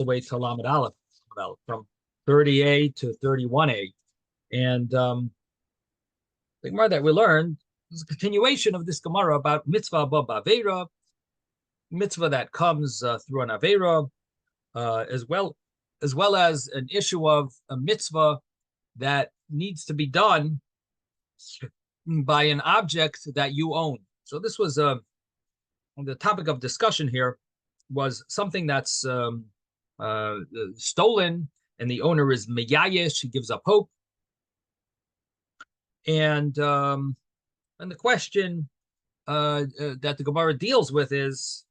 the way to Lamed Aleph, from 30a to 31a. And the Gemara that we learned is a continuation of this Gemara about mitzvah b'aveira, mitzvah that comes through an aveira, as well as an issue of a mitzvah that needs to be done by an object that you own. So this was the topic of discussion here was something that's stolen, and the owner is meyayesh, he gives up hope. And the question that the Gemara deals with is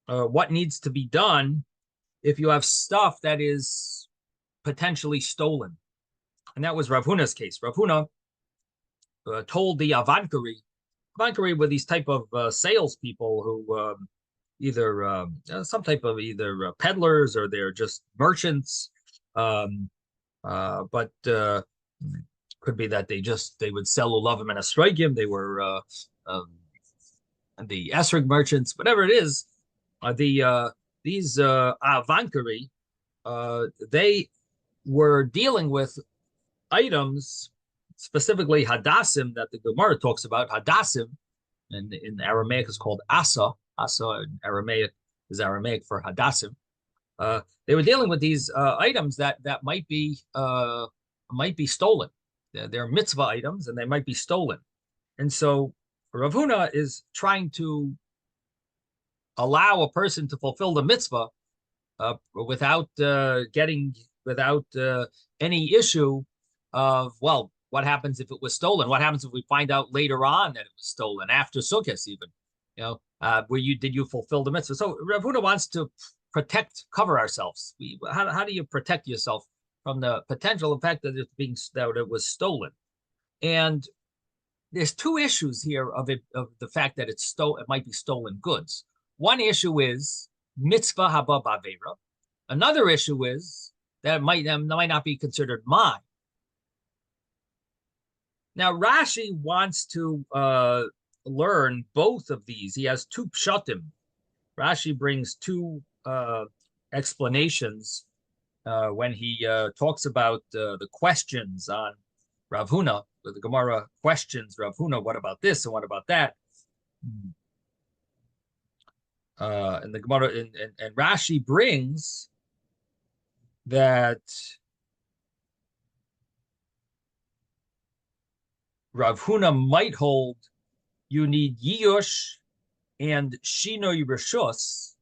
what needs to be done if you have stuff that is potentially stolen. And that was Rav Huna's case. Rav Huna told the Avankari were these type of salespeople who either some type of either peddlers or they're just merchants, but could be that they would sell ulavim and esrogim. They were the esrog merchants, whatever it is. These Avankari, they were dealing with items, specifically hadassim, that the Gemara talks about. Hadassim, and in Aramaic is called asa. Asa in Aramaic is Aramaic for hadassim. They were dealing with these items that might be stolen. They're mitzvah items, and they might be stolen. And so Rav Huna is trying to allow a person to fulfill the mitzvah without any issue of, well, what happens if it was stolen? What happens if we find out later on that it was stolen, after Sukkot even? Did you fulfill the mitzvah? So Rav Huna wants to cover ourselves. How do you protect yourself from the potential effect that it was stolen? And there's two issues here of the fact that it might be stolen goods. One issue is mitzvah haba b'aveira. Another issue is that it might not be considered mine. Now Rashi wants to learn both of these. He has two pshatim. Rashi brings two explanations when he talks about the questions on Rav Huna. The Gemara questions Rav Huna, what about this and what about that? And the Gemara and Rashi brings that Rav Huna might hold you need yiyush and shinoi reshus.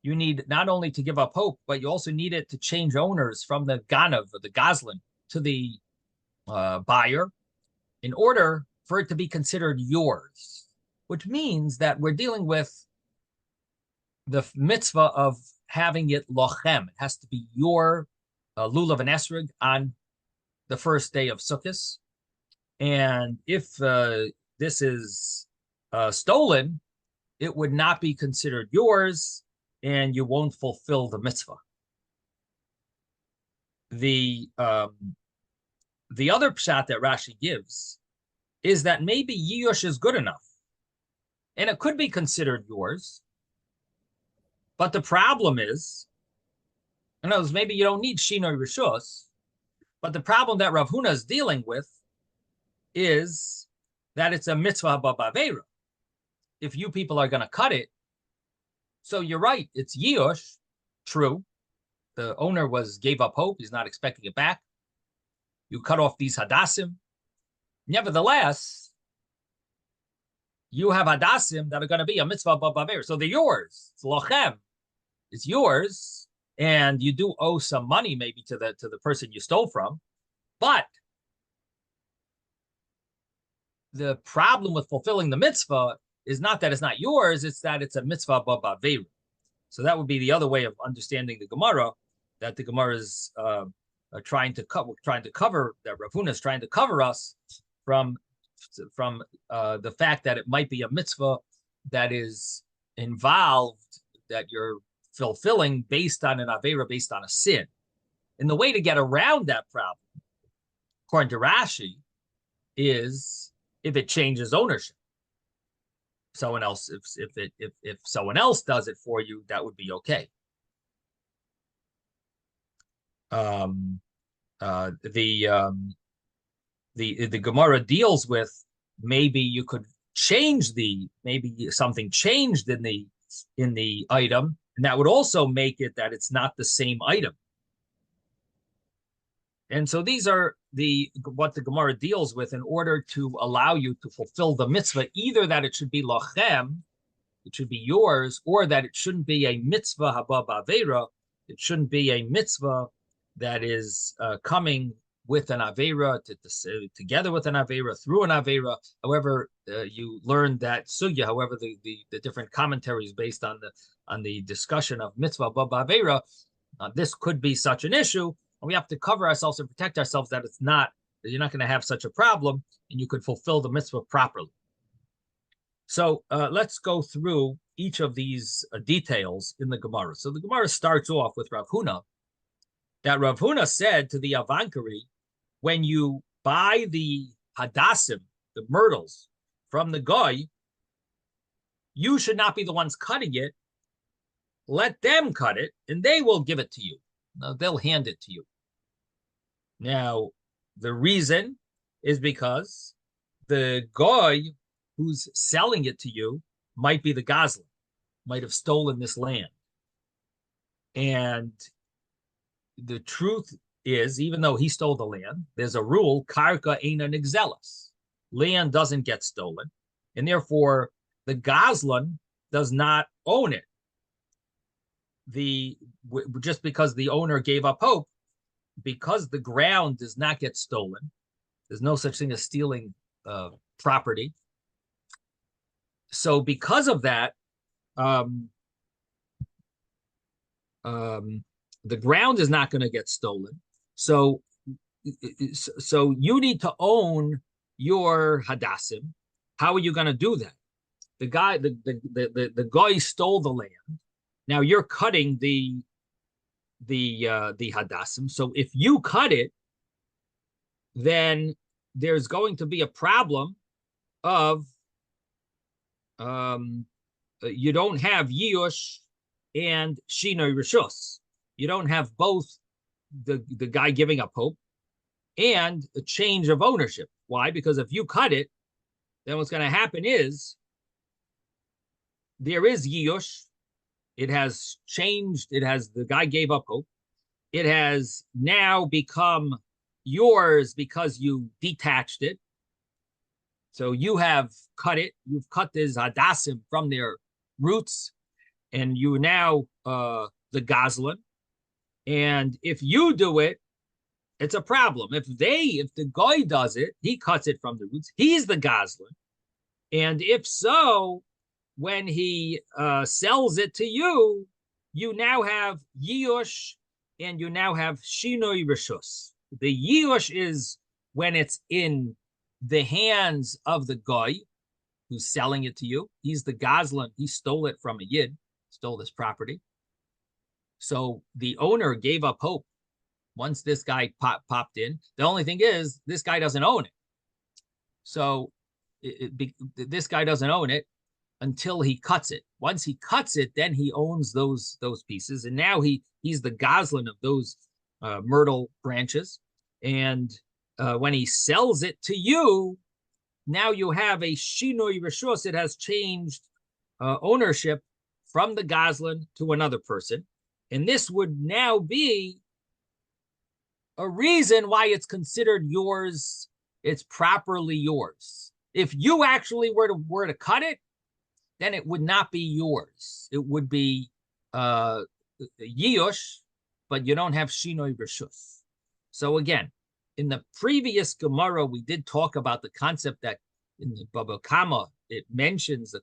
You need not only to give up hope, but you also need it to change owners from the ganav or the gazlan to the buyer in order for it to be considered yours, which means that we're dealing with the mitzvah of having it lochem. It has to be your lulav and esrog on the first day of Sukkot. And if this is stolen, it would not be considered yours, and you won't fulfill the mitzvah. The other pshat that Rashi gives is that maybe yiyush is good enough, and it could be considered yours. But the problem is, maybe you don't need shinoi rishus, but the problem that Rav Huna is dealing with is that it's a mitzvah b'aveira. If you people are going to cut it, so you're right, it's yiyush, true. The owner gave up hope, he's not expecting it back. You cut off these hadassim. Nevertheless, you have hadassim that are going to be a mitzvah b'aveira, so they're yours. It's lochem. It's yours, and you do owe some money maybe to the person you stole from. But the problem with fulfilling the mitzvah is not that it's not yours, it's that it's a mitzvah b'aveira. So that would be the other way of understanding the Gemara, that the Gemara is trying to cover, that Rav Huna is trying to cover us from the fact that it might be a mitzvah that is involved, that you're fulfilling based on an aveira, based on a sin. And the way to get around that problem, according to Rashi, is if it changes ownership. Someone else, if someone else does it for you, that would be okay. um, the Gemara deals with maybe you could change maybe something changed in the item, and that would also make it that it's not the same item. And so these are what the Gemara deals with in order to allow you to fulfill the mitzvah, either that it should be lachem, it should be yours, or that it shouldn't be a mitzvah haba b'aveira, it shouldn't be a mitzvah that is coming with an aveira, together with an aveira, through an aveira. However, you learned that sugya. However, the different commentaries based on the discussion of mitzvah haba b'aveira, this could be such an issue. And we have to cover ourselves and protect ourselves that you're not going to have such a problem, and you could fulfill the mitzvah properly. So let's go through each of these details in the Gemara. So the Gemara starts off with Rav Huna, that Rav Huna said to the Avankari, when you buy the hadassim, the myrtles, from the goy, you should not be the ones cutting it. Let them cut it, and they will give it to you. Now, they'll hand it to you. Now, the reason is because the goy who's selling it to you might be the Gazlan, might have stolen this land. And the truth is, even though he stole the land, there's a rule, karka eina nigzelas. Land doesn't get stolen, and therefore the Gazlan does not own it. Just because the owner gave up hope, because the ground does not get stolen, there's no such thing as stealing property. So because of that, the ground is not going to get stolen. So you need to own your hadassim. How are you going to do that? The guy stole the land. Now you're cutting the hadassim. So if you cut it, then there's going to be a problem of you don't have Yiyush and Shinoi Rishus. You don't have both the guy giving up hope and a change of ownership. Why? Because if you cut it, then what's going to happen is there is Yiyush. It has changed. The guy gave up hope. It has now become yours because you detached it. So you have cut it. You've cut this hadassim from their roots, and you now the Gazlan. And if you do it, it's a problem. If the guy does it, he cuts it from the roots. He's the Gazlan. And if so, when he sells it to you, you now have Yiyush and you now have Shinoi Rishus. The Yiyush is when it's in the hands of the guy who's selling it to you. He's the Gazlan. He stole it from a Yid, stole this property. So the owner gave up hope once this guy popped in. The only thing is, this guy doesn't own it. So this guy doesn't own it until he cuts it. Once he cuts it, then he owns those pieces. And now he's the Gazlan of those myrtle branches. And when he sells it to you, now you have a Shinoi Rishus. It has changed ownership from the Gazlan to another person. And this would now be a reason why it's considered yours. It's properly yours. If you actually were to cut it, then it would not be yours. It would be Yiyush, but you don't have Shinoi Rishus. So again, in the previous Gemara, we did talk about the concept that in the Baba Kama, it mentions the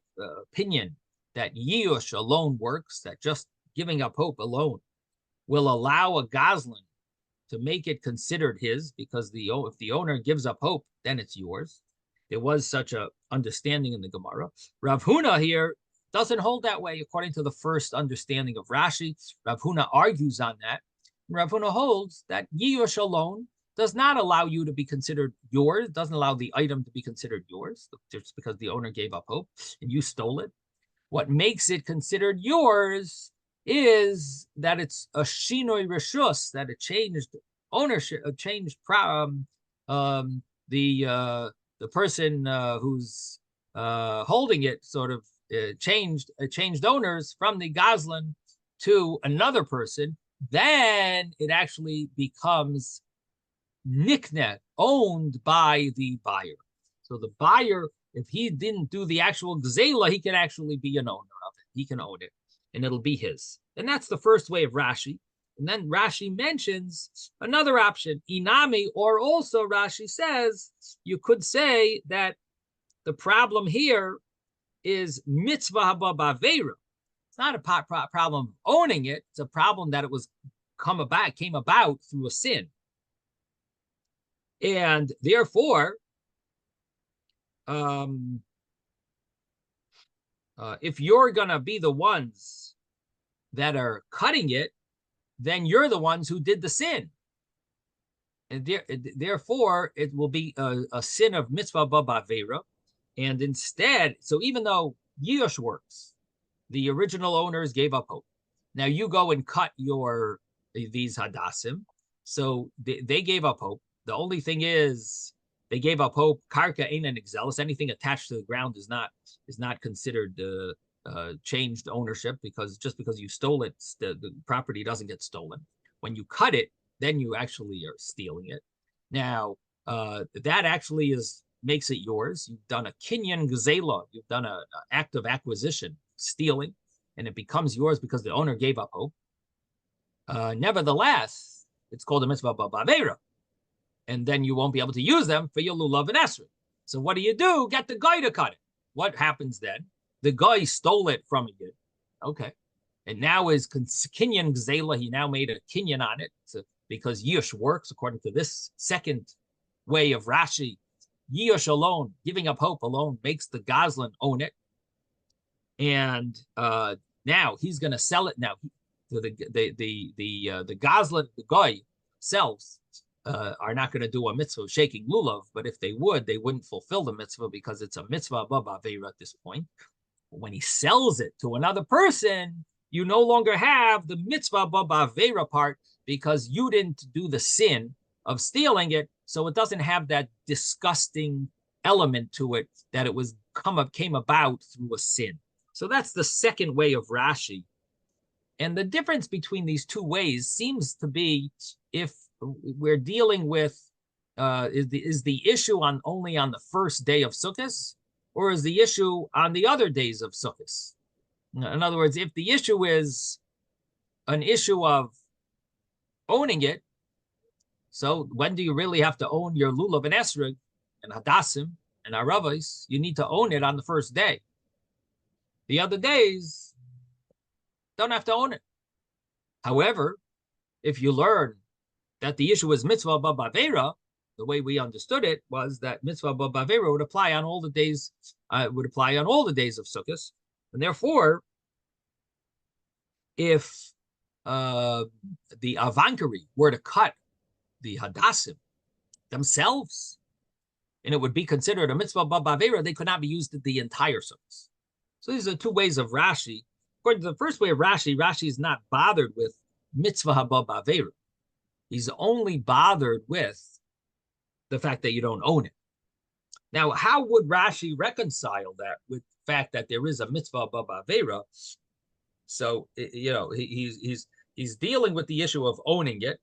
opinion that Yiyush alone works, that just giving up hope alone will allow a Gazlan to make it considered his, because if the owner gives up hope, then it's yours. There was such a understanding in the Gemara. Rav Huna here doesn't hold that way according to the first understanding of Rashi. Rav Huna argues on that. Rav Huna holds that Yiyush alone does not allow you to be considered yours, doesn't allow the item to be considered yours, just because the owner gave up hope and you stole it. What makes it considered yours is that it's a shinoi rishus, that it changed ownership, changed the person who's holding it sort of changed owners from the Goslin to another person. Then it actually becomes niknet, owned by the buyer. So the buyer, if he didn't do the actual gzela, he can actually be an owner of it. He can own it, and it'll be his. And that's the first way of Rashi. And then Rashi mentions another option, inami, or also Rashi says you could say that the problem here is mitzvah haba b'aveira. It's not a problem of owning it. It's a problem that it was came about through a sin. And therefore, if you're going to be the ones that are cutting it, then you're the ones who did the sin. And therefore, it will be a sin of mitzvah b'avera. And instead, so even though Yush works, the original owners gave up hope. Now you go and cut these hadassim. So they gave up hope. The only thing is they gave up hope. Karka ain't an exelis. Anything attached to the ground is not considered changed ownership, because just because you stole it, the property doesn't get stolen. When you cut it, then you actually are stealing it. Now that actually makes it yours. You've done a kinyan gzela. You've done an act of acquisition, stealing, and it becomes yours because the owner gave up hope. Nevertheless, it's called a mitzvah b'avera, and then you won't be able to use them for your lulav and esrog. So what do? Get the guy to cut it. What happens then? The guy stole it from you. Okay. And now is kinyan gzela. He now made a kinyan on it. So because Yush works according to this second way of Rashi, Yush alone, giving up hope alone, makes the Goslin own it. And now he's going to sell it now. The Goslin, the guy selves, are not going to do a mitzvah of shaking lulav, but if they would, they wouldn't fulfill the mitzvah because it's a mitzvah b'avera at this point. But when he sells it to another person, you no longer have the mitzvah b'avera part because you didn't do the sin of stealing it, so it doesn't have that disgusting element to it that it came about through a sin. So that's the second way of Rashi. And the difference between these two ways seems to be if we're dealing with is the issue only on the first day of Sukkot, or is the issue on the other days of Sukkot? In other words, if the issue is an issue of owning it, so when do you really have to own your lulav and esrog and hadassim and aravos? You need to own it on the first day. The other days don't have to own it. However, if you learn that the issue is mitzvah b'avera, the way we understood it was that mitzvah b'avera would apply on all the days. Of Sukkot, and therefore, if the avankari were to cut the hadassim themselves, and it would be considered a mitzvah b'avera, they could not be used at the entire Sukkot. So these are two ways of Rashi. According to the first way of Rashi, Rashi is not bothered with mitzvah b'avera. He's only bothered with the fact that you don't own it. Now, how would Rashi reconcile that with the fact that there is a mitzvah b'avera? So, he's dealing with the issue of owning it.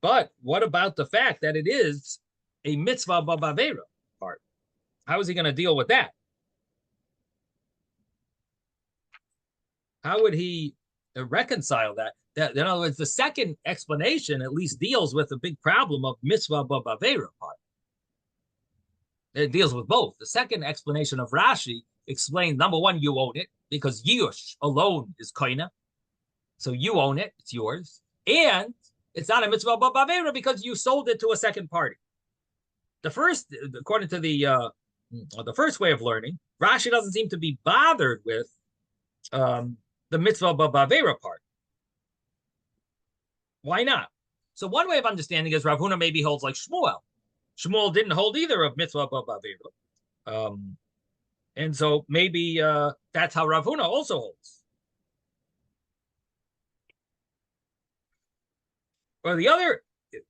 But what about the fact that it is a mitzvah b'avera part? How is he going to deal with that? How would he reconcile that? In other words, the second explanation at least deals with the big problem of mitzvah b'avera part. It deals with both. The second explanation of Rashi explains, number one, you own it because Yush alone is koina. So you own it, it's yours. And it's not a mitzvah b'avera because you sold it to a second party. The first, according to the first way of learning, Rashi doesn't seem to be bothered with the mitzvah b'avera part. Why not? So one way of understanding is Rav Huna maybe holds like Shmuel. Shmuel didn't hold either of mitzvah b'avera. And so maybe that's how Rav Huna also holds. Or the other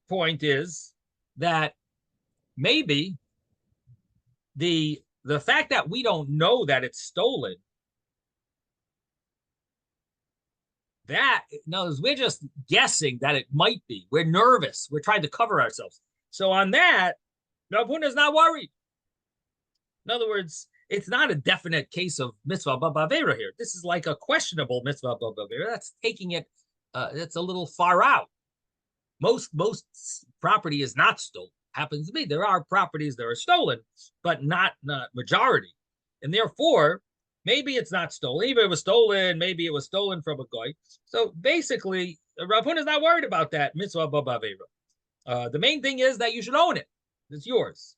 point is that maybe the fact that we don't know that it's stolen, that knows we're just guessing that it might be. We're nervous. We're trying to cover ourselves. So on that, Rav Huna is not worried. In other words, it's not a definite case of mitzvah b'avera here. This is like a questionable mitzvah b'avera. That's taking it. That's a little far out. Most property is not stolen. Happens to be there are properties that are stolen, but not majority, and therefore maybe it's not stolen. Even if it was stolen, maybe it was stolen from a guy. So basically, Rav Huna is not worried about that mitzvah b'avera. The main thing is that you should own it. It's yours.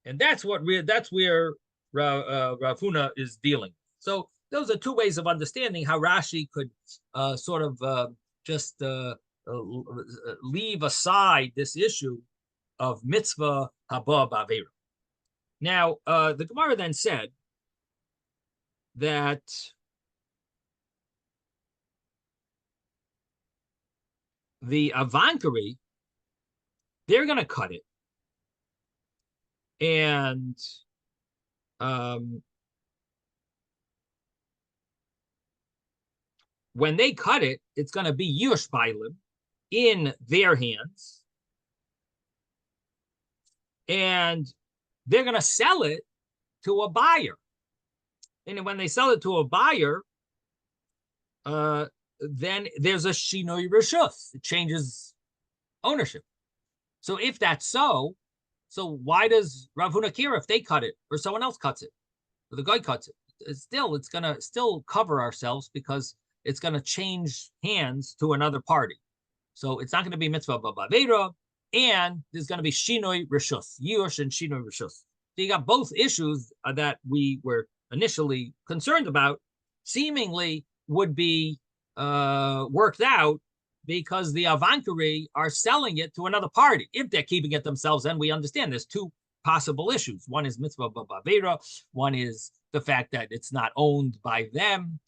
And that's where Rav Huna is dealing. So those are two ways of understanding how Rashi could sort of just leave aside this issue of mitzvah haba b'avera. Now, the Gemara then said that the avankari, they're going to cut it. And when they cut it, it's going to be Yush Bailim in their hands. And they're going to sell it to a buyer. And when they sell it to a buyer, then there's a Shinoi Rishus. It changes ownership. So if that's so why does Rav Huna care if they cut it or someone else cuts it or the guy cuts it? It's going to still cover ourselves because it's going to change hands to another party. So it's not going to be mitzvah b'avera, and there's going to be shinoi rishus, yush and shinoi rishus. So you got both issues that we were initially concerned about seemingly would be worked out because the avankari are selling it to another party. If they're keeping it themselves, then we understand there's two possible issues. One is mitzvah b'avera, one is the fact that it's not owned by them,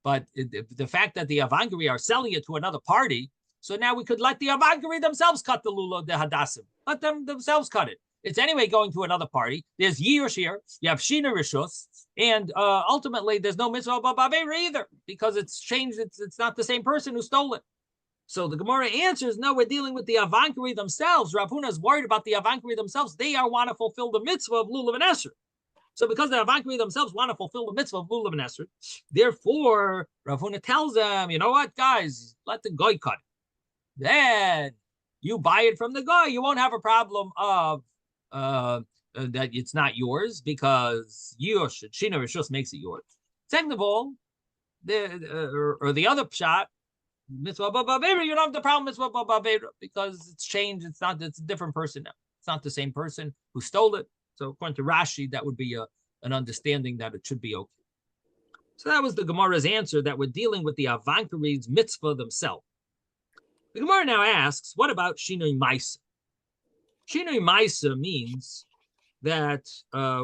but the fact that the avankari are selling it to another party, so now we could let the avankari themselves cut the lulo de hadassim. Let them themselves cut it. It's anyway going to another party. There's yirush here. You have shina rishus, and ultimately there's no mitzvah b'avera either because it's changed. It's not the same person who stole it. So the Gemara answers, no, we're dealing with the avankari themselves. Rav Huna is worried about the avankari themselves. They want to fulfill the mitzvah of lulav and esrog. So because the avankari themselves want to fulfill the mitzvah of lulav and esrog, therefore Rav Huna tells them, you know what, guys, let the guy cut it. Then you buy it from the guy. You won't have a problem of that it's not yours because Yush and Shina Rishus makes it yours. Second of all, the other pshat, mitzvah b'avera, you don't have the problem mitzvah b'avera because it's changed. It's a different person now. It's not the same person who stole it. So according to Rashi, that would be an understanding that it should be okay. So that was the Gemara's answer that we're dealing with the avankari's mitzvah themselves. The Gemara now asks, what about Shinoi Maisa? Shinoi Maisa means that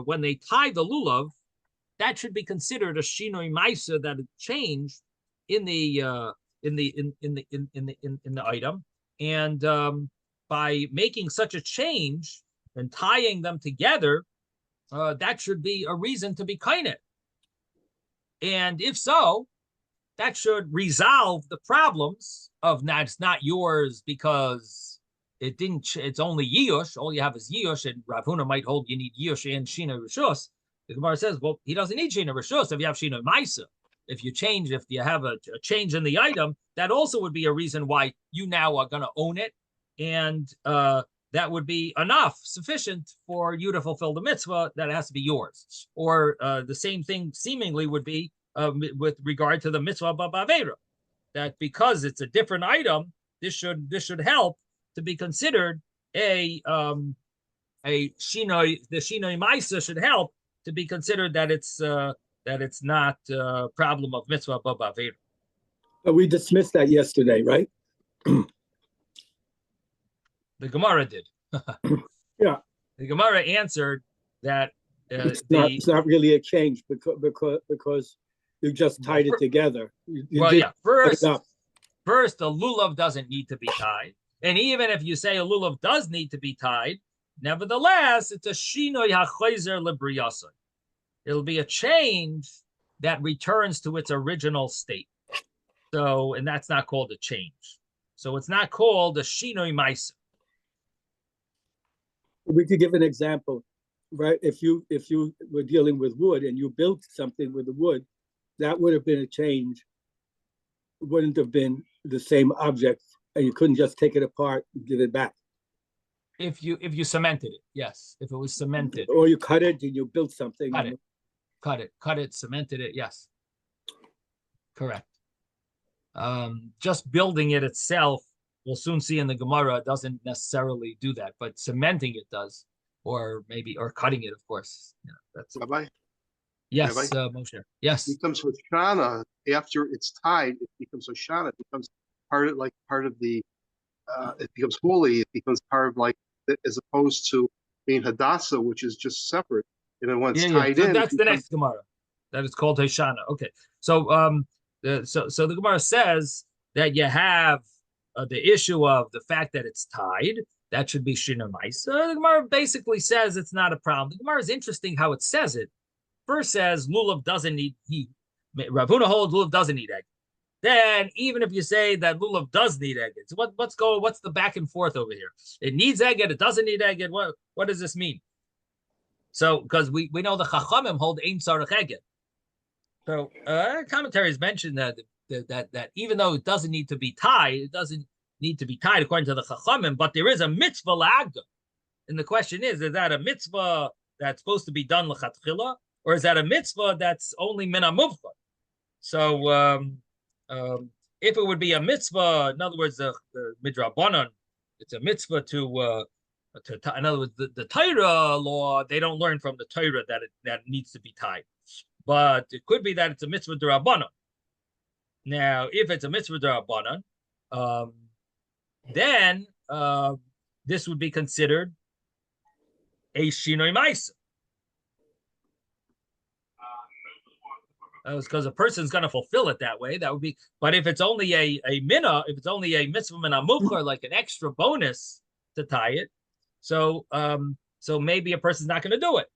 when they tie the lulav, that should be considered a Shinoi Maisa, that it changed in the item, and by making such a change and tying them together, that should be a reason to be kainit. And if so, that should resolve the problems of it's not yours because it didn't. It's only Yush. All you have is Yush, and Rav Huna might hold you need Yush and Shina Rishus. The Gemara says, well, he doesn't need Shina Rishus if you have Shina Maisa. If you have a change in the item, that also would be a reason why you now are going to own it, and that would be sufficient for you to fulfill the mitzvah that it has to be yours. Or the same thing seemingly would be with regard to the mitzvah b'avera, that because it's a different item, this should help to be considered a shinoi. The shinoi ma'isa should help to be considered that it's not a problem of mitzvah b'avera. But we dismissed that yesterday, right? The Gemara did. Yeah. The Gemara answered that it's not really a change because you just tied it together. First First, a lulav doesn't need to be tied. And even if you say a lulav does need to be tied, nevertheless, it's a shinoi hachoizer lebriyasai. It'll be a change that returns to its original state. So, and that's not called a change. So it's not called a shinoi maisa. We could give an example, right? If you were dealing with wood and you built something with the wood, that would have been a change. It wouldn't have been the same object, and you couldn't just take it apart and give it back. If you cemented it, yes. If it was cemented, or you cut it and you built something. Cut it, cemented it. Yes, correct. Just building it itself, we'll soon see in the Gemara, doesn't necessarily do that, but cementing it does, or cutting it, of course. Yeah, that's Rabbi. Yes, Rabbi? Moshe. Yes. It becomes Hoshana after it's tied. It becomes Hoshana. It becomes part of the. It becomes holy. It becomes part of as opposed to being Hadassah, which is just separate. And then when it's tied so in, that's the next Gemara. That is called Hoshana. Okay, so so the Gemara says that you have the issue of the fact that it's tied. That should be Shina Maisa. The Gemara basically says it's not a problem. The Gemara is interesting how it says it. First says lulav doesn't need heat. Rav Huna holds lulav doesn't need egg. Then even if you say that lulav does need egg, what's the back and forth over here? It needs egg, it doesn't need egg. What does this mean? So because we know the Chachamim hold ein tzarich egg. So commentaries mention that even though it doesn't need to be tied, according to the Chachamim, but there is a mitzvah la'agda. And the question is that a mitzvah that's supposed to be done l'chatchila, or is that a mitzvah that's only min hamuvchar? So if it would be a mitzvah, in other words, the midrabanan, it's a mitzvah to in other words, the Torah law, they don't learn from the Torah that it needs to be tied. But it could be that it's a mitzvah d'Rabbanan. Now, if it's a mitzvah d'Rabbanan, then this would be considered a shinoi maisa. It's because a person's going to fulfill it that way. That would be, but if it's only a mina, if it's only a mitzvah mina mufchar, like an extra bonus to tie it, so maybe a person's not going to do it.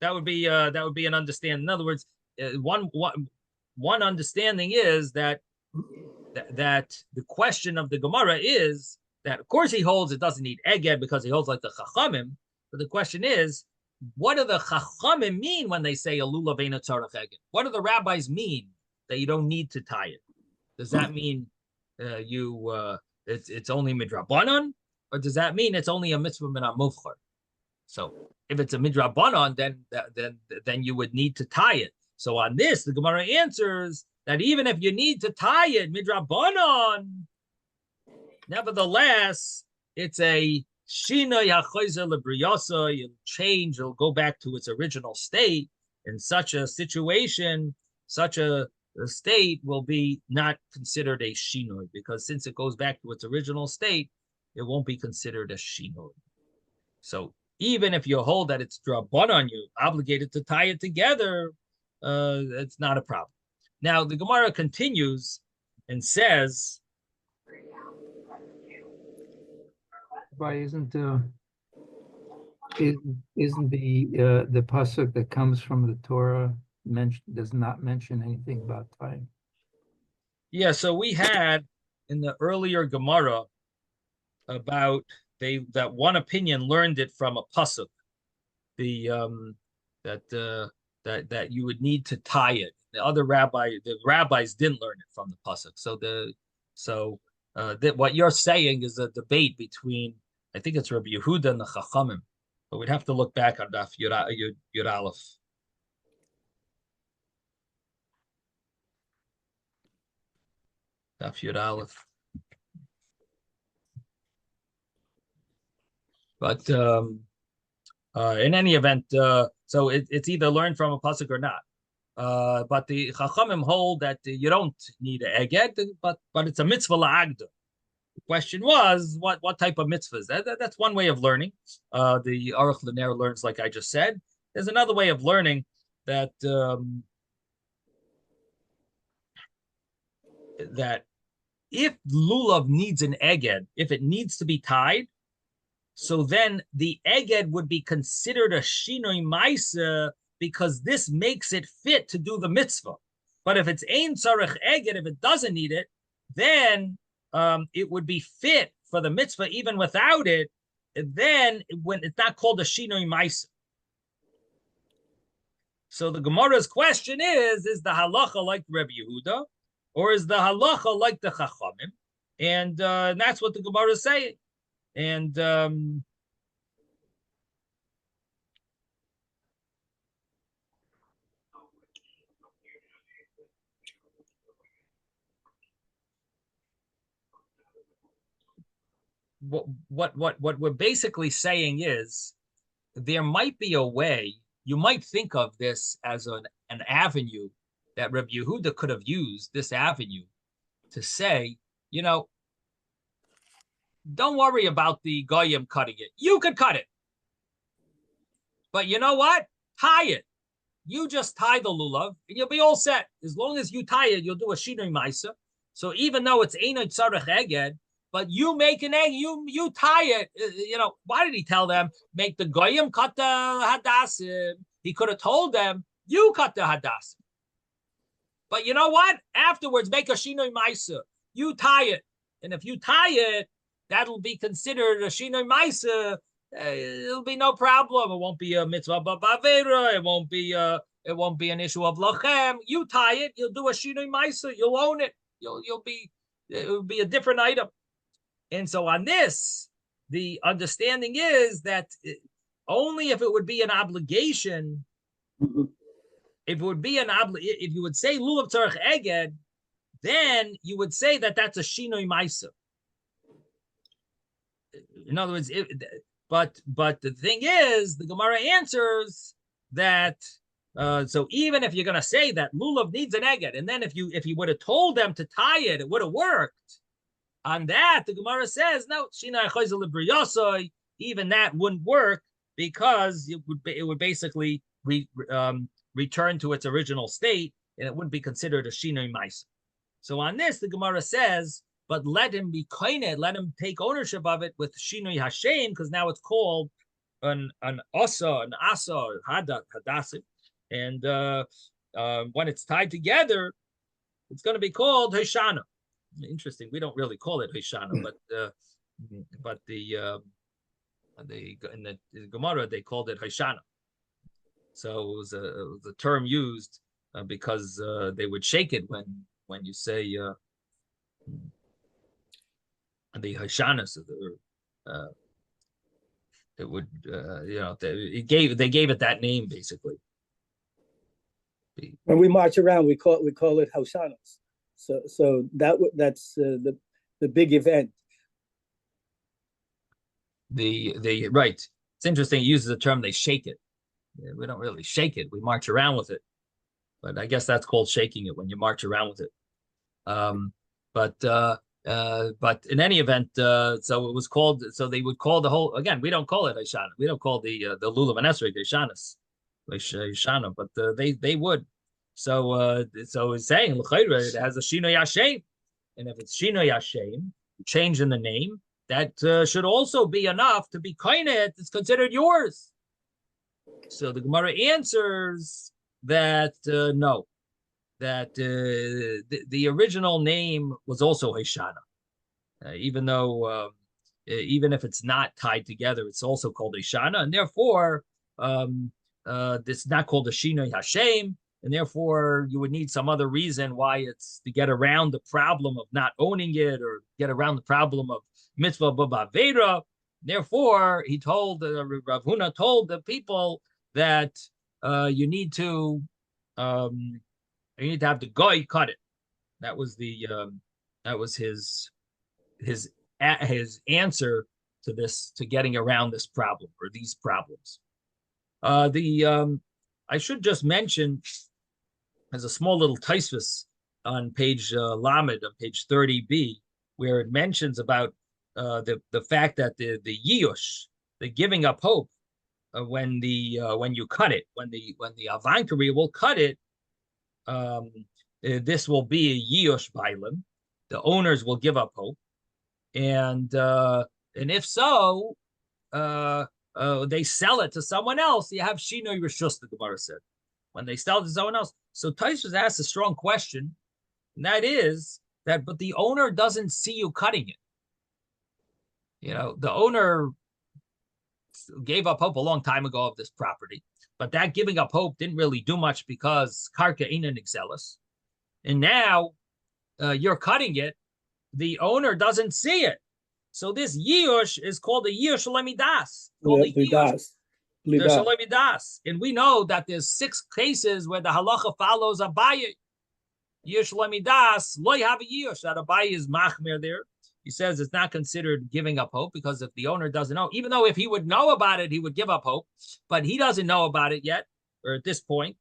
That would be an understanding. In other words, one understanding is that the question of the Gemara is that, of course, he holds it doesn't need eged because he holds like the Chachamim. But the question is, what do the Chachamim mean when they say a lulav eina tzarich eged? What do the rabbis mean that you don't need to tie it? Does that mean it's only midrabanan, or does that mean it's only a mitzvah min hamuvchar? So if it's a midrabanan, then you would need to tie it. So on this, the Gemara answers that even if you need to tie it midrabanan, nevertheless, it's a shina yachoizer lebriyasa. You'll change, it'll go back to its original state. In such a situation, such a state will be not considered a shinoi, because since it goes back to its original state, it won't be considered a shinoi. So even if you hold that it's drabanan, you obligated to tie it together, it's not a problem. Now the Gemara continues and says, why isn't the pasuk that comes from the Torah does not mention anything about tying? Yeah, so we had in the earlier Gemara about that one opinion learned it from a pasuk, that you would need to tie it. The rabbis didn't learn it from the pasuk. So what you're saying is a debate between, I think it's Rabbi Yehuda and the Chachamim, but we'd have to look back on Daf Yud Aleph. Daf Yud Aleph. But in any event, so it's either learned from a pasuk or not. But the Chachamim hold that you don't need an eged, but it's a mitzvah la'agda. The question was, what type of mitzvahs? That's one way of learning. The Aruch L'Ner learns, like I just said. There's another way of learning that if lulav needs an eged, if it needs to be tied, so then the eged would be considered a shinoi maisa because this makes it fit to do the mitzvah. But if it's ein tzarech eged, if it doesn't need it, then it would be fit for the mitzvah even without it. Then when it's not called a shinoi maisa. So the Gemara's question is the halacha like Rebbe Yehuda, or is the halacha like the Chachamim? And that's what the Gemara is saying. And what we're basically saying is there might be a way. You might think of this as an avenue that Rebbe Yehuda could have used, this avenue, to say, don't worry about the goyim cutting it. You could cut it. But you know what? Tie it. You just tie the lulav, and you'll be all set. As long as you tie it, you'll do a shinoi maisa. So even though it's einay tzarech eged, but you make an egg, you tie it. Why did he tell them, make the goyim cut the hadassim? He could have told them, you cut the hadassim. But you know what? Afterwards, make a shinoi maisa. You tie it. And if you tie it, that'll be considered a shinoi maisa. It'll be no problem. It won't be a mitzvah b'avera. It won't be an issue of lachem. You tie it. You'll do a shinoi maisa. You'll own it. It'll be a different item. And so on this, the understanding is that only if it would be an obligation, if you would say lulav tzarech eged, then you would say that that's a shinoi maisa. In other words, but the thing is, the Gemara answers that. So even if you're going to say that lulav needs an eged, and then if you would have told them to tie it, it would have worked. On that, the Gemara says, no, even that wouldn't work because it would basically return to its original state, and it wouldn't be considered a shinoi maisa. So on this, the Gemara says, but let him be koined, let him take ownership of it with shinoi hashem, because now it's called an asa, hadassim, and when it's tied together, it's going to be called hoshana. Interesting. We don't really call it hoshana, but in the Gemara they called it hoshana. So it was a term used because they would shake it when you say the Hashanas, it would they gave it that name basically. When we march around, we call it Hoshanas. So that's the big event. The right. It's interesting. He uses the term they shake it. We don't really shake it. We march around with it. But I guess that's called shaking it when you march around with it. But in any event, so it was called. So they would call the whole. Again, we don't call it Hoshana. We don't call the lulav and esrog Hoshanas, Hoshana. But they would. So it's saying it has a shinoi hashem, and if it's shinoi hashem, change in the name, that should also be enough to be koinet. It's considered yours. So the Gemara answers that no, that the original name was also Hoshana, even though even if it's not tied together, it's also called Hoshana, and therefore this is not called a shinoi hashem, and therefore you would need some other reason why it's to get around the problem of not owning it or get around the problem of mitzvah b'avera. Therefore, he told Rav Huna told the people that you need to have the goy cut it. That was his answer to this, to getting around this problem or these problems. I should just mention, as a small little taisvis on page Lamed, on page 30b, where it mentions about the fact that the yiyush, the giving up hope, when you cut it, when the avankari will cut it, this will be a yiyush bailim, the owners will give up hope, and if so, they sell it to someone else. You have Shinoi Rishus, the Gemara said, when they sell it to someone else. So Tosfos asked a strong question, and that is that, but the owner doesn't see you cutting it. The owner gave up hope a long time ago of this property, but that giving up hope didn't really do much because karka ain't an exelis. And now you're cutting it. The owner doesn't see it. So this Yush is called a Yush Lemidas. And we know that there's 6 cases where the halacha follows Abaye. Yush Lemidas, lo have a Yush. That Abaye is machmir there. He says it's not considered giving up hope because if the owner doesn't know, even though if he would know about it, he would give up hope, but he doesn't know about it yet, or at this point,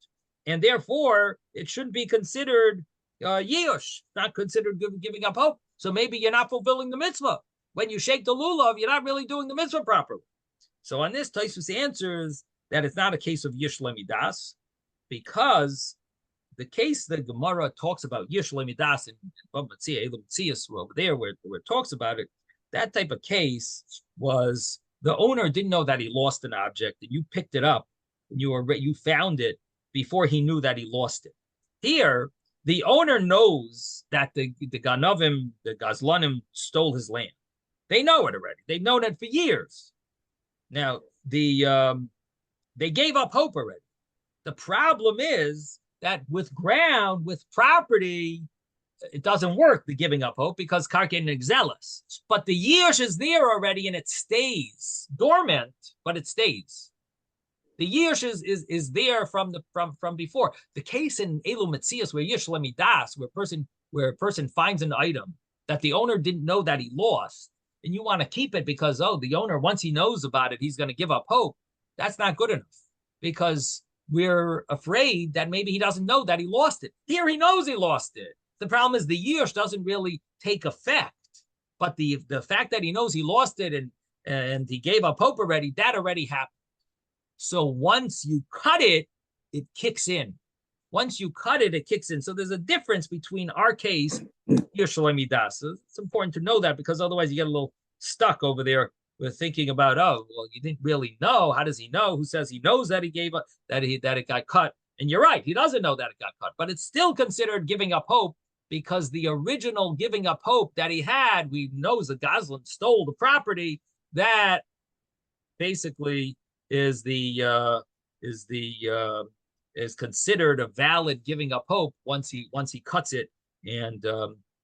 and therefore it shouldn't be considered Yush, not considered giving up hope. So maybe you're not fulfilling the mitzvah. When you shake the lulav, you're not really doing the mitzvah properly. So on this, Tosfos answers that it's not a case of Yush Lemidas, because the case that Gemara talks about Yush Lemidas in over there, where it talks about it, that type of case was the owner didn't know that he lost an object, and you picked it up, and you found it before he knew that he lost it. Here, the owner knows that the Ganovim, the Gazlanim, stole his land. They know it already. They've known it for years. Now, they gave up hope already. The problem is that with ground, with property, it doesn't work, the giving up hope, because karka and exelis. But the yish is there already, and it stays dormant, but it stays. The yish is there from before. The case in Elu Metzias where yish lemidas, where a person finds an item that the owner didn't know that he lost, and you want to keep it because the owner, once he knows about it, he's going to give up hope. That's not good enough, because we're afraid that maybe he doesn't know that he lost it. Here he knows he lost it. The problem is the yish doesn't really take effect, but the fact that he knows he lost it and he gave up hope already, that already happened. So once you cut it, it kicks in. Once you cut it, it kicks in. So there's a difference between our case, Yerushalayim Midas. So it's important to know that, because otherwise you get a little stuck over there with thinking about, you didn't really know. How does he know? Who says he knows that he gave up, that it got cut? And you're right, he doesn't know that it got cut, but it's still considered giving up hope, because the original giving up hope that he had, we know the Goslin stole the property, that basically is considered a valid giving up hope once he cuts it, and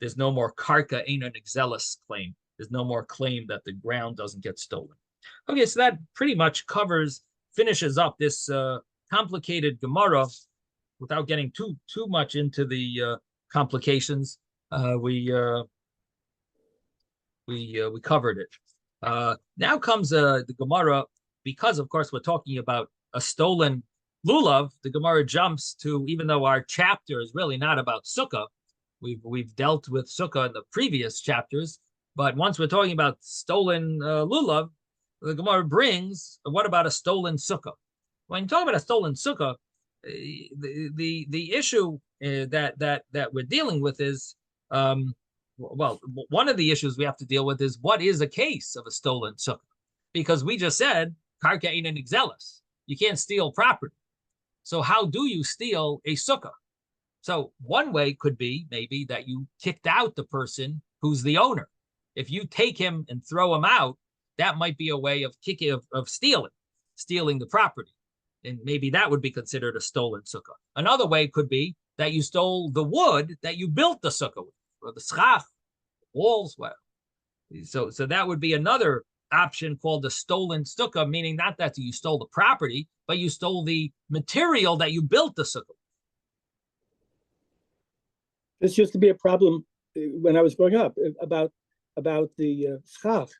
there's no more karka ain't an exelis claim. There's no more claim that the ground doesn't get stolen. Okay, so that pretty much finishes up this complicated Gemara without getting too much into the complications. We covered it. Now comes the Gemara, because of course we're talking about a stolen lulav. The Gemara jumps to, even though our chapter is really not about sukkah, we've dealt with sukkah in the previous chapters, but once we're talking about stolen lulav, the Gemara brings, what about a stolen sukkah? When you talk about a stolen sukkah, the issue that we're dealing with is, one of the issues we have to deal with is, what is a case of a stolen sukkah? Because we just said karka ain't an exelis. You can't steal property. So how do you steal a sukkah? So one way could be maybe that you kicked out the person who's the owner. If you take him and throw him out, that might be a way of stealing the property. And maybe that would be considered a stolen sukkah. Another way could be that you stole the wood that you built the sukkah with, or the schach, walls. So that would be another option called the stolen sukkah, meaning not that you stole the property, but you stole the material that you built the sukkah. This used to be a problem when I was growing up about the schach,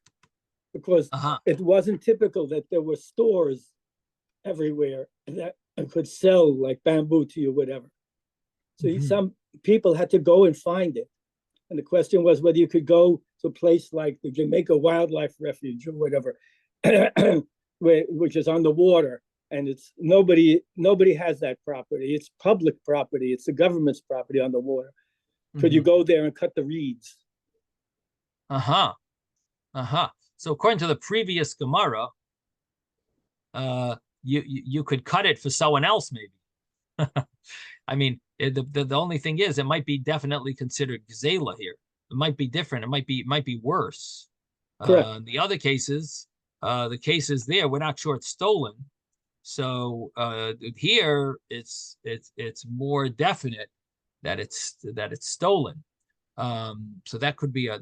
because it wasn't typical that there were stores everywhere that could sell like bamboo to you, whatever. So some people had to go and find it. And the question was whether you could go to a place like the Jamaica Wildlife Refuge or whatever, which is on the water, and it's nobody has that property. It's public property. It's the government's property on the water. Could you go there and cut the reeds? Uh-huh. So according to the previous Gemara, you could cut it for someone else, maybe. I mean, the only thing is, it might be definitely considered gzela here. It might be different. It might be worse. Correct. The other cases, the cases there, we're not sure it's stolen. So here it's more definite that it's stolen. So that could be a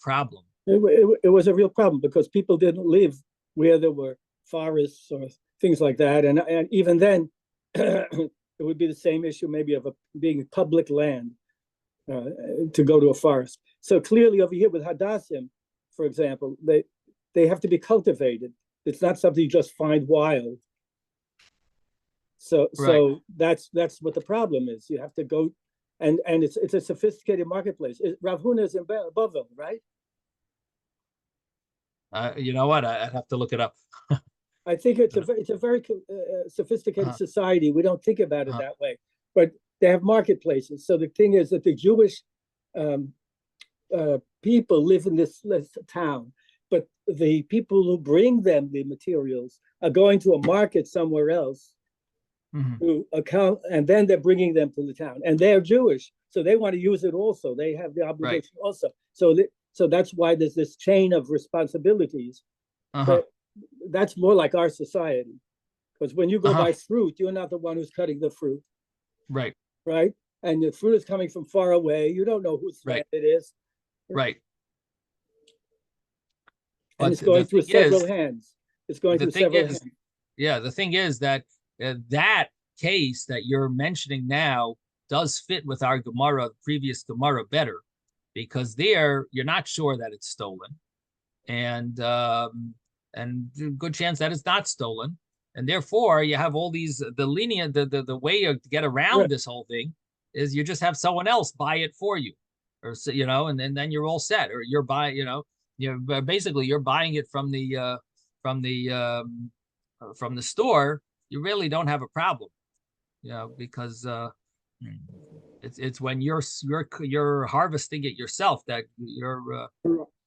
problem. It was a real problem because people didn't live where there were forests or things like that, and even then, it would be the same issue maybe of being public land to go to a forest. So clearly over here with Hadassim, for example, they have to be cultivated. It's not something you just find wild. So that's what the problem is. You have to go, and it's a sophisticated marketplace. Rav Huna is in Bavel, right? You know what? I'd have to look it up. I think it's a very sophisticated society. We don't think about it that way, but they have marketplaces. So the thing is that the Jewish people live in this town, but the people who bring them the materials are going to a market somewhere else to account, and then they're bringing them to the town. And they're Jewish, so they want to use it also. They have the obligation also. So that's why there's this chain of responsibilities. But that's more like our society, because when you go buy fruit, you're not the one who's cutting the fruit, right? And the fruit is coming from far away. You don't know whose land it is, right? And it's going through several hands. It's going through several hands. Yeah, the thing is that that case that you're mentioning now does fit with our Gemara, the previous Gemara, better, because there you're not sure that it's stolen, and good chance that it's not stolen, and therefore you have all these the way to get around this whole thing is you just have someone else buy it for you, or and then you're all set, or you're buying, basically you're buying it from the store. You really don't have a problem, because it's when you're harvesting it yourself that you're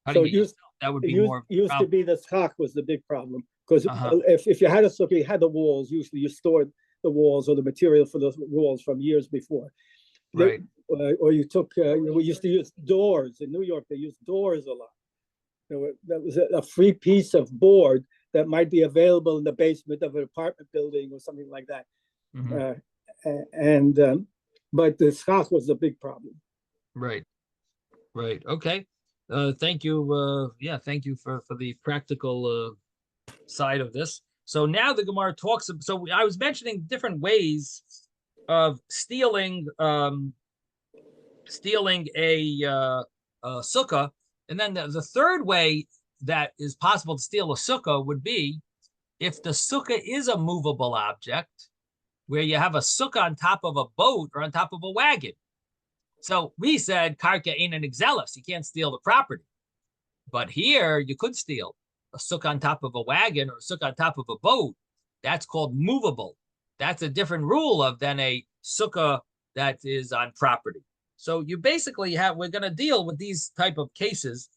cutting it yourself. That would be more. Used to be the schach was the big problem, because if you had a sukkah, you had the walls. Usually, you stored the walls or the material for those walls from years before. Right. Or you took. We used to use doors in New York. They used doors a lot. That was a free piece of board that might be available in the basement of an apartment building or something like that. But the schach was the big problem. Right. Okay. Thank you. Thank you for the practical side of this. So now the Gemara talks. So I was mentioning different ways of stealing a sukkah, and then the third way that is possible to steal a sukkah would be if the sukkah is a movable object, where you have a sukkah on top of a boat or on top of a wagon. So we said karka ain't an exelis. You can't steal the property. But here you could steal a sukkah on top of a wagon or a sukkah on top of a boat. That's called movable. That's a different rule than a sukkah that is on property. So you basically we're going to deal with these type of cases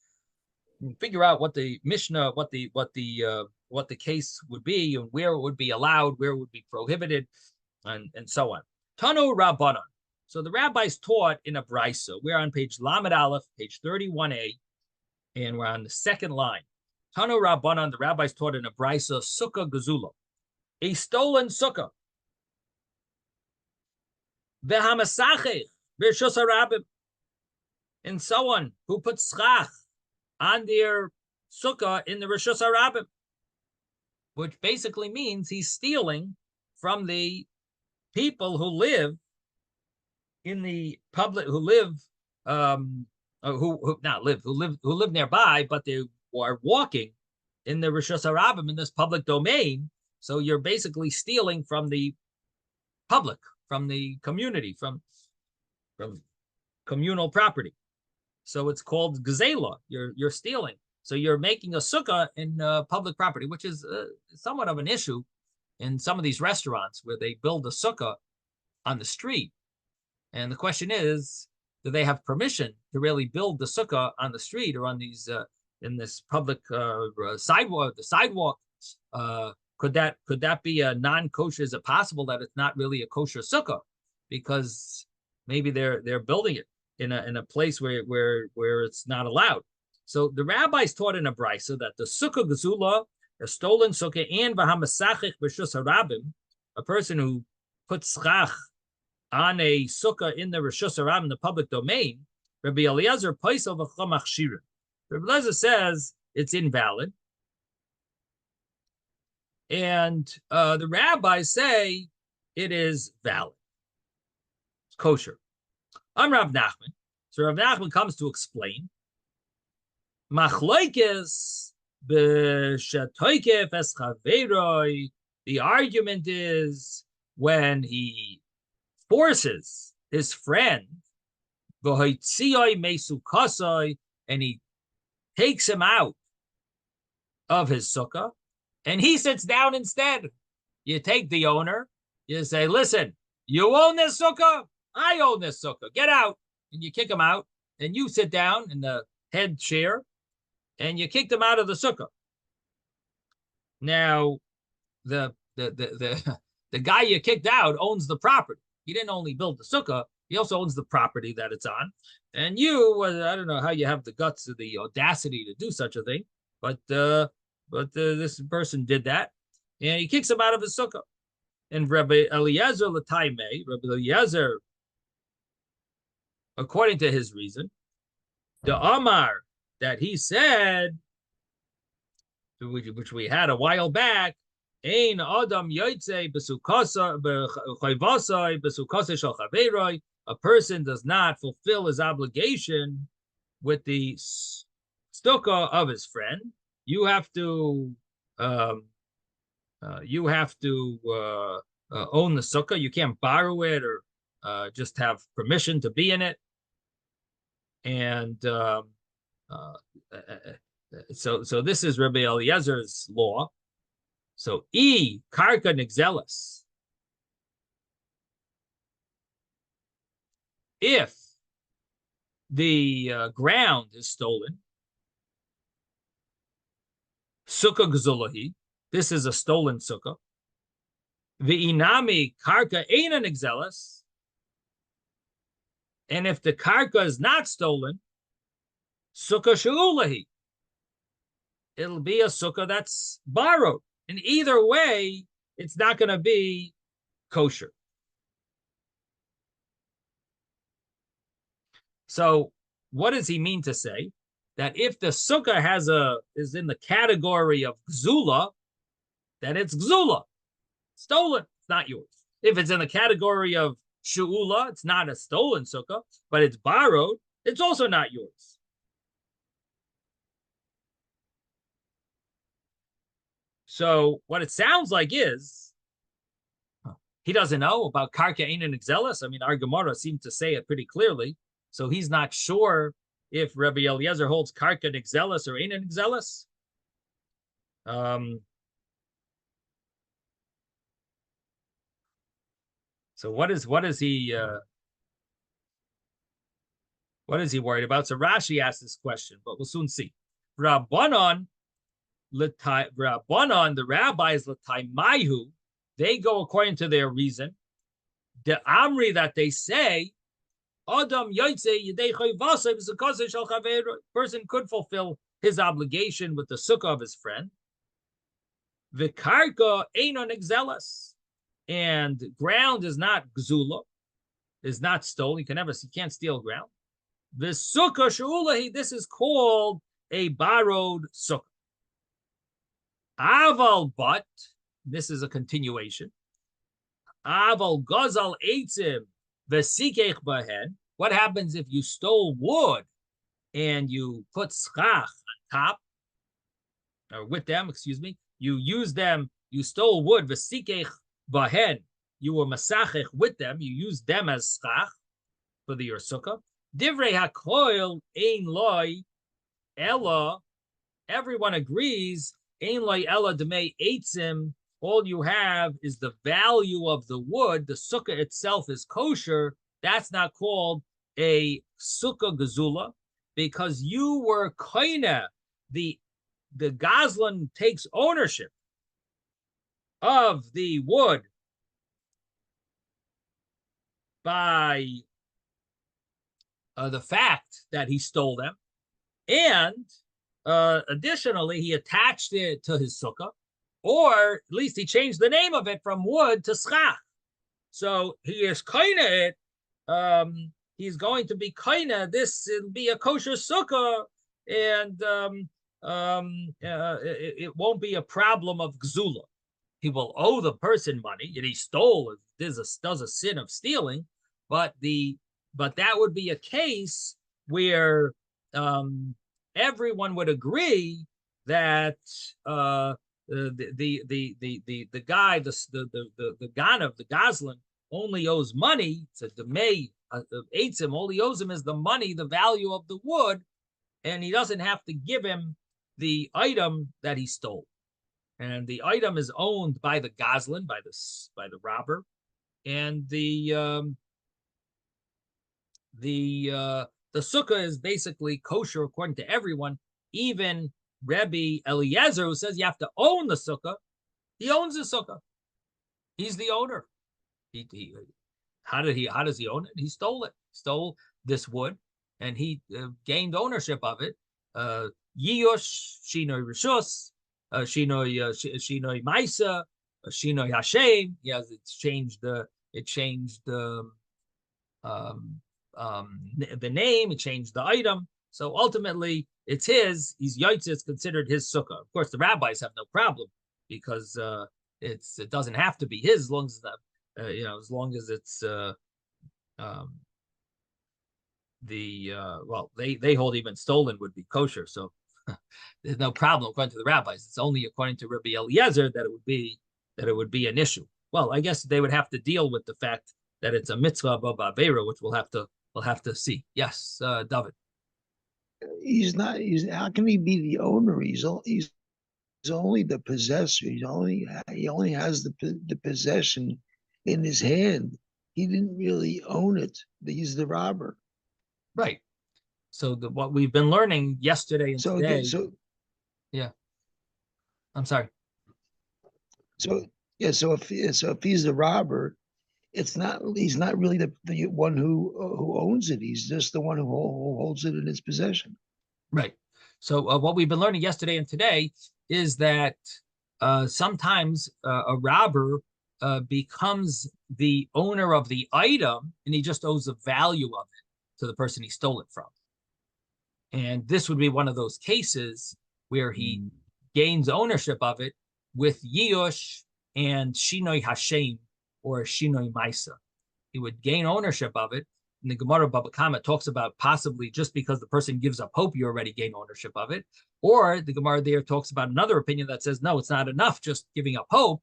and figure out what the Mishnah, what the case would be, and where it would be allowed, where it would be prohibited, and so on. Tanu Rabbanan. So the rabbis taught in a brisa. We're on page Lamed Aleph, page 31a, and we're on the second line. Tanu Rabbanan, the rabbis taught in a brisa, sukkah gezula, a stolen sukkah. Vehamasachech b'rshus harabim, and someone who puts schach on their sukkah in the reshus harabim, which basically means he's stealing from the people who live in the public, who live nearby, but they are walking in the reshus harabim, in this public domain. So you're basically stealing from the public, from the community, from communal property. So it's called gzela. You're stealing. So you're making a sukkah in public property, which is somewhat of an issue in some of these restaurants where they build a sukkah on the street. And the question is, do they have permission to really build the sukkah on the street or on these in this public sidewalk, the sidewalk? Could that be a non-kosher? Is it possible that it's not really a kosher sukkah because maybe they're building it in a place where it's not allowed? So the rabbis taught in a brisa that the sukkah gezula, a stolen sukkah, and v'hamasachich b'shus harabim, a person who puts schach on a sukkah in the reshus harabim, in the public domain, Rabbi Eliezer paisel v'chomach shirin. Rabbi Eliezer says it's invalid. And the rabbis say it is valid. It's kosher. I'm Rav Nachman. So Rav Nachman comes to explain. Machloikes b'shatoikef es chaveroi. The argument is when he forces his friend, v'hoitzioi mesukasoi, and he takes him out of his sukkah, and he sits down instead. You take the owner, you say, listen, you own this sukkah, I own this sukkah, get out. And you kick him out, and you sit down in the head chair, and you kicked him out of the sukkah. Now, the guy you kicked out owns the property. He didn't only build the sukkah, he also owns the property that it's on. And you, I don't know how you have the guts or the audacity to do such a thing, but this person did that, and he kicks him out of his sukkah. And Rabbi Eliezer Lataime, Rabbi Eliezer, according to his reason, the Amar that he said, which we had a while back, Ein Adam Yoitze Besukasa Bechayvasai Besukasa Shal Chaveroi. A person does not fulfill his obligation with the sukkah of his friend. You have to own the sukkah. You can't borrow it or just have permission to be in it. And so this is Rabbi Eliezer's law. So karka nixelis. If the ground is stolen, sukkah gzulahi, this is a stolen sukkah. V'inami karka eina nixelis. And if the karka is not stolen, sukkah she'ulahi. It'll be a sukkah that's borrowed. And either way, it's not going to be kosher. So what does he mean to say? That if the sukkah is in the category of gzula, that it's gzula, stolen, it's not yours. If it's in the category of she'ula, it's not a stolen sukkah, but it's borrowed, it's also not yours. So what it sounds like is he doesn't know about karka ein nixelis. I mean, our Gemara seemed to say it pretty clearly. So he's not sure if Rabbi Eliezer holds karka nixelis or ein nixelis. So what is he worried about? So Rashi asked this question, but we'll soon see. Rabbanon, the rabbis, they go according to their reason. The Amri that they say, person could fulfill his obligation with the sukkah of his friend. The karka einon nixelis, and ground is not gzula, is not stolen. You can't steal ground. The sukkah she'ulahi, this is called a borrowed sukkah. Aval, but this is a continuation. Aval gazal eitzim v'sikech bahen. What happens if you stole wood and you put schach on top, or with them? Excuse me. You use them. You stole wood v'sikech bahen. You were masachech with them. You used them as schach for your sukkah. Divrei hakoil ein loy ella. Everyone agrees. Ein loy ella demei eitzim. All you have is the value of the wood. The sukkah itself is kosher. That's not called a sukkah gezula, because you were koine, the Goslin takes ownership of the wood by the fact that he stole them, and additionally, he attached it to his sukkah, or at least he changed the name of it from wood to schach. So he is koine it. He's going to be koine. This will be a kosher sukkah, and it won't be a problem of gzula. He will owe the person money, and he stole. Does a sin of stealing, but that would be a case where everyone would agree that the guy, the ganav, the goslin, only owes money. So the may eitzim, all he owes him is the money, the value of the wood, and he doesn't have to give him the item that he stole. And the item is owned by the goslin, by the robber, and the sukkah is basically kosher according to everyone. Even Rebbe Eliezer, who says you have to own the sukkah, he owns the sukkah. He's the owner. How does he own it? He stole it. Stole this wood, and he gained ownership of it. Yiyush, Shinoi Rishus, Shinoi Maisa, Shinoi Hashem. Yes, it changed the name, it changed the item. So ultimately, it's his. He's Yaitz. It's considered his sukkah. Of course, the rabbis have no problem because it doesn't have to be his as long as as long as it's they hold even stolen would be kosher. So there's no problem according to the rabbis. It's only according to Rabbi Eliezer that it would be an issue. Well, I guess they would have to deal with the fact that it's a mitzvah above avera, which we'll have to see. Yes, David. He's not. How can he be the owner? He's only the possessor. He only has the possession in his hand. He didn't really own it. He's the robber. Right. So what we've been learning yesterday and today. Yeah. I'm sorry. So if he's the robber, he's not really the one who owns it. He's just the one who holds it in his possession. Right. So what we've been learning yesterday and today is that sometimes a robber becomes the owner of the item, and he just owes the value of it to the person he stole it from. And this would be one of those cases where he gains ownership of it with Yiyush and Shinoi Hashem or Shinoi Maisa. He would gain ownership of it. And the Gemara Baba Kama talks about possibly just because the person gives up hope, you already gain ownership of it. Or the Gemara there talks about another opinion that says, no, it's not enough just giving up hope,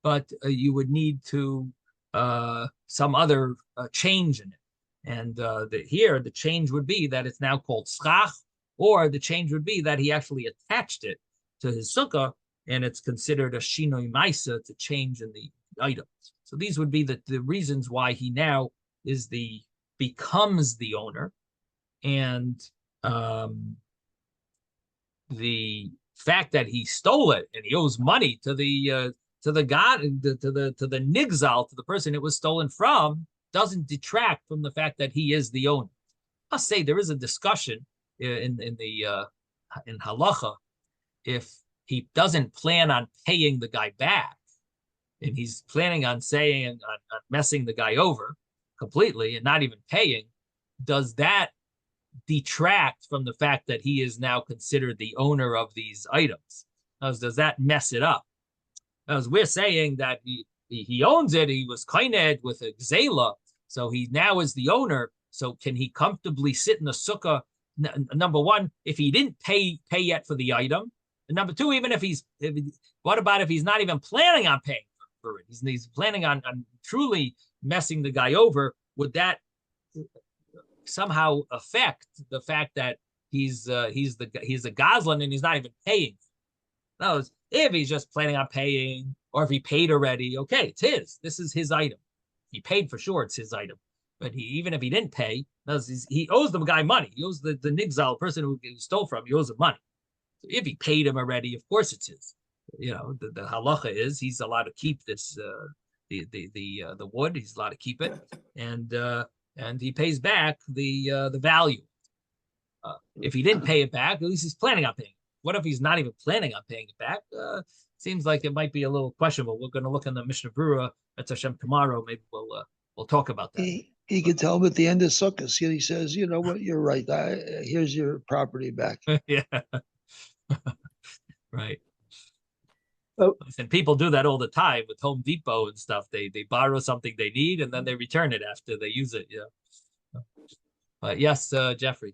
but you would need to some other change in it. And here, the change would be that it's now called schach, or the change would be that he actually attached it to his sukkah, and it's considered a shinoi maisa to change in the items. So these would be the reasons why he now becomes the owner, and the fact that he stole it and he owes money to the god, to the nigzal, to the person it was stolen from, doesn't detract from the fact that he is the owner. I'll say there is a discussion in halacha if he doesn't plan on paying the guy back, and he's planning on messing the guy over completely and not even paying, does that detract from the fact that he is now considered the owner of these items? Does that mess it up? As we're saying that he owns it, he was kained with a gzela, so he now is the owner. So can he comfortably sit in the sukkah? Number one, if he didn't pay yet for the item, and number two, even what about if he's not even planning on paying for it? He's planning on truly messing the guy over. Would that somehow affect the fact that he's a goslin and he's not even paying? No, if he's just planning on paying, or if he paid already, okay, it's his. This is his item. He paid for sure, it's his item. But even if he didn't pay, he owes the guy money. He owes the nigzal, person who stole from him, he owes him money. So if he paid him already, of course it's his. The halacha is he's allowed to keep this the wood. He's allowed to keep it, and he pays back the value. If he didn't pay it back, at least he's planning on paying it. What if he's not even planning on paying it back? Seems like it might be a little questionable. We're going to look in the Mishnah Berurah at Hashem tomorrow. Maybe we'll talk about that. He could tell him at the end of Sukkah. He says, "You know what? You're right. Here's your property back." Yeah, right. Oh. And people do that all the time with Home Depot and stuff. They borrow something they need and then they return it after they use it. Yeah. But yes, Jeffrey.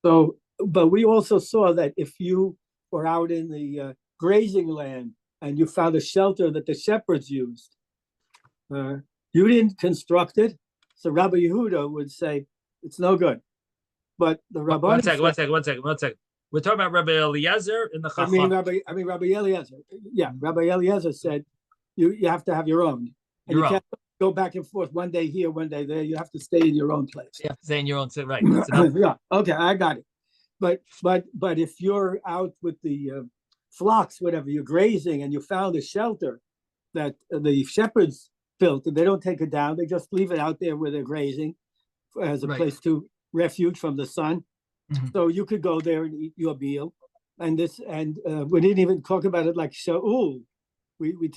So, but we also saw that if you were out in the grazing land and you found a shelter that the shepherds used, you didn't construct it. So Rabbi Yehuda would say it's no good. But the Rabbanim. One second. We're talking about Rabbi Eliezer in the Chacham. Rabbi Eliezer. Yeah, Rabbi Eliezer said you have to have your own. And you can't go back and forth one day here, one day there. You have to stay in your own place. You have to stay in your own, right. Yeah, okay, I got it. But if you're out with the flocks, whatever, you're grazing and you found a shelter that the shepherds built, and they don't take it down, they just leave it out there where they're grazing as a place to refuge from the sun. Mm-hmm. So you could go there and eat your meal, and we didn't even talk about it like Shaul. We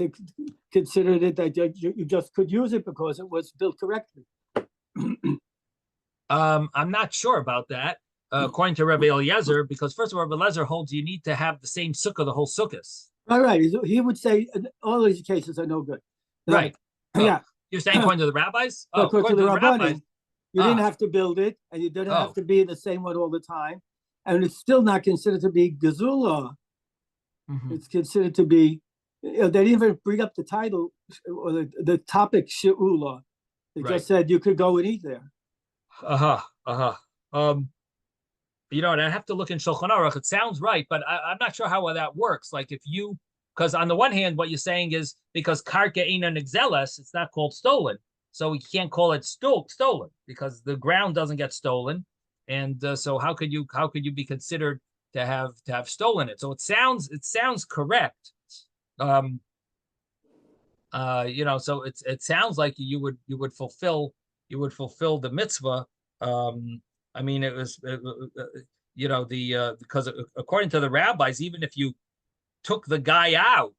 considered it that you just could use it because it was built correctly. I'm not sure about that, according to Rabbi Eliezer, because first of all, Rabbi Eliezer holds you need to have the same sukkah, the whole sukkahs. All right, he would say all these cases are no good. Right. Yeah. You're saying according to the rabbis? According to the rabbis. You didn't have to build it, and you didn't have to be in the same one all the time. And it's still not considered to be Gezula. Mm-hmm. It's considered to be, they didn't even bring up the title or the topic She'ula. They just said you could go and eat there. I have to look in Shulchan Aruch. It sounds right, but I'm not sure how that works. Like because on the one hand, what you're saying is because karka eina nigzeles, it's not called stolen. So we can't call it stolen because the ground doesn't get stolen, and so how could you be considered to have stolen it? So it sounds correct, so it sounds like you would fulfill the mitzvah. I mean, it was because according to the rabbis, even if you took the guy out,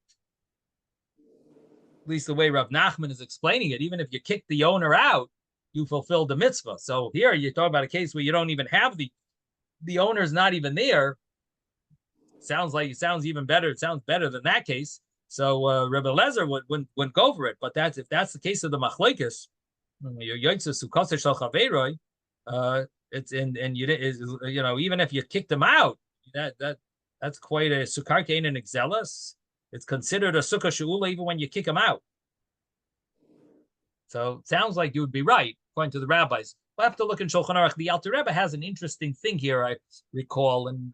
at least the way Rav Nachman is explaining it, even if you kick the owner out, you fulfill the mitzvah. So here you're talking about a case where you don't even have the owner's not even there. Sounds even better. It sounds better than that case. So Rebbe Lezer wouldn't go for it. But if that's the case of the machlekes, it's even if you kicked him out, that's quite a sukkar kein and exelis. It's considered a sukkah she'ula even when you kick him out. So it sounds like you would be right, according to the rabbis. We'll have to look in Shulchan Aruch. The Alter Rebbe has an interesting thing here, I recall, and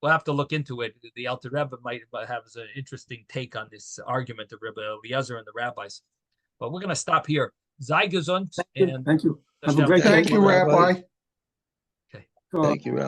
we'll have to look into it. The Alter Rebbe might have an interesting take on this argument of Rebbe Eliezer and the rabbis. But we're going to stop here. Sei gesund. Thank you. Have a great day. Thank you, Rabbi. Okay. Thank you, Rabbi.